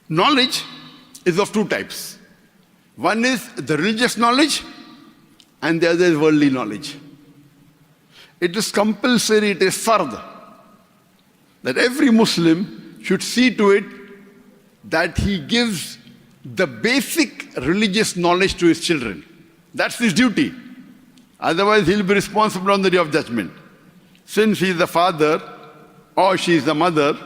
Knowledge is of two types. One is the religious knowledge and the other is worldly knowledge. It is compulsory, it is fard, that every Muslim should see to it that he gives the basic religious knowledge to his children. That's his duty. Otherwise, he'll be responsible on the day of judgment. Since he is the father or she is the mother,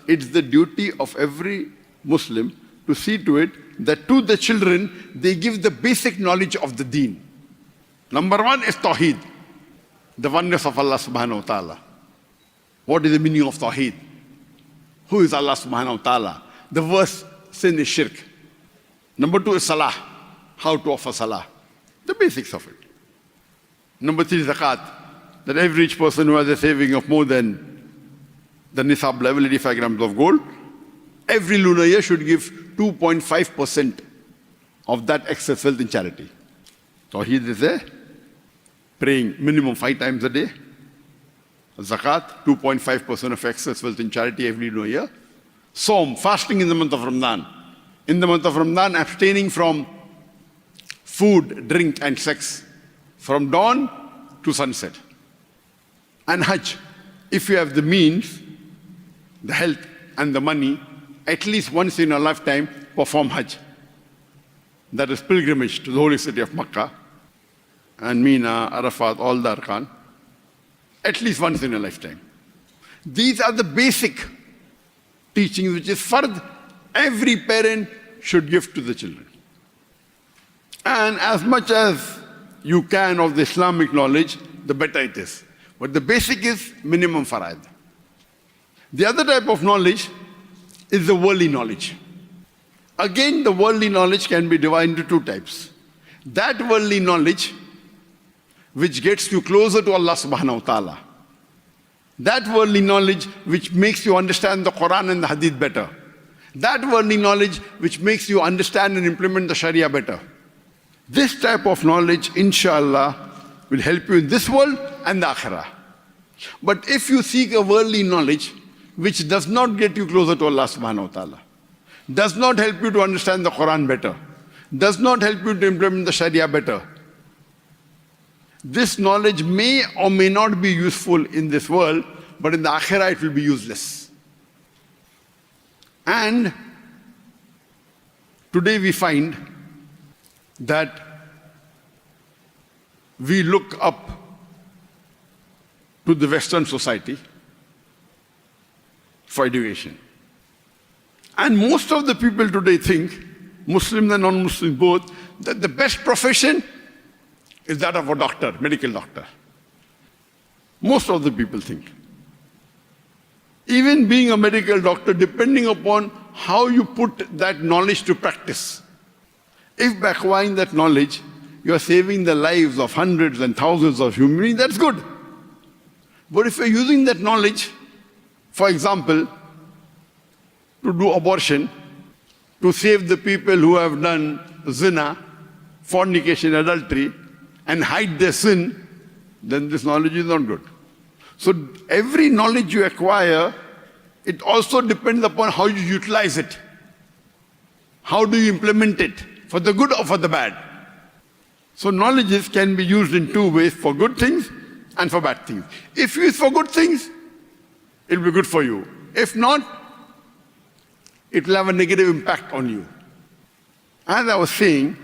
it's the duty of every Muslim to see to it that to the children, they give the basic knowledge of the deen. Number one is Tawheed, the oneness of Allah subhanahu wa ta'ala. What is the meaning of Tawheed? Who is Allah subhanahu wa ta'ala? The worst sin is shirk. Number two is Salah, how to offer Salah, the basics of it. Number three is Zakat, that every rich person who has a saving of more than the nisab level, 85 grams of gold, every lunar year should give 2.5% of that excess wealth in charity. Tawheed is there. Praying minimum 5 times a day. Zakat, 2.5% of excess wealth in charity every lunar year. Saum, fasting in the month of Ramadan. In the month of Ramadan, abstaining from food, drink and sex from dawn to sunset. And Hajj, if you have the means, the health and the money, at least once in a lifetime, perform Hajj. That is pilgrimage to the holy city of Makkah and Mina, Arafat, all the Arkan, at least once in a lifetime. These are the basic teachings which is fard, every parent should give to the children. And as much as you can of the Islamic knowledge, the better it is. But the basic is minimum faraid. The other type of knowledge is the worldly knowledge. Again, the worldly knowledge can be divided into two types. That worldly knowledge which gets you closer to Allah subhanahu wa ta'ala. That worldly knowledge which makes you understand the Quran and the Hadith better. That worldly knowledge which makes you understand and implement the Sharia better. This type of knowledge, inshallah, will help you in this world and the Akhirah. But if you seek a worldly knowledge which does not get you closer to Allah subhanahu wa ta'ala, does not help you to understand the Quran better, does not help you to implement the Sharia better, this knowledge may or may not be useful in this world, but in the Akhirah it will be useless. And today we find that we look up to the Western society for education. And most of the people today think, Muslims and non-Muslims both, that the best profession is that of a doctor, medical doctor. Most of the people think. Even being a medical doctor, depending upon how you put that knowledge to practice. If by acquiring that knowledge, you are saving the lives of hundreds and thousands of human beings, that's good. But if you're using that knowledge, for example, to do abortion, to save the people who have done zina, fornication, adultery, and hide their sin, then this knowledge is not good. So every knowledge you acquire, it also depends upon how you utilize it. How do you implement it, for the good or for the bad? So knowledges can be used in two ways, for good things and for bad things. If you use for good things, it will be good for you. If not, it will have a negative impact on you. As I was saying,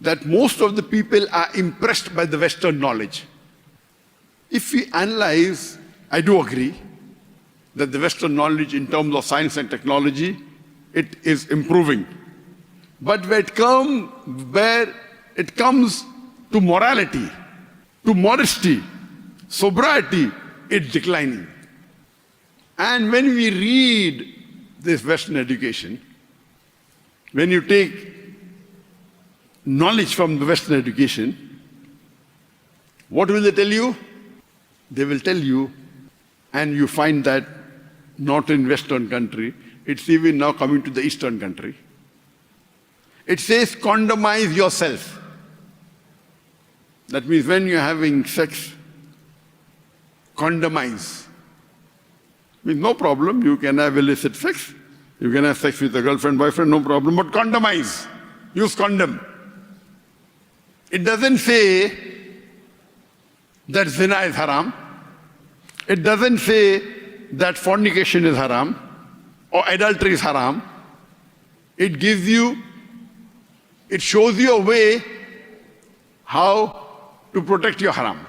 that most of the people are impressed by the Western knowledge. If we analyze, I do agree that the Western knowledge in terms of science and technology, it is improving. But where it comes to morality, to modesty, sobriety, it's declining. And when we read this Western education, when you take knowledge from the Western education, what will they tell you? They will tell you, and you find that not in Western country, it's even now coming to the Eastern country. It says, condomize yourself. That means when you're having sex, condomize. Means no problem, you can have illicit sex, You can have sex with a girlfriend, boyfriend, no problem, but condomize. Use condom. It doesn't say that zina is haram. It doesn't say that fornication is haram or adultery is haram. It shows you a way how to protect your haram.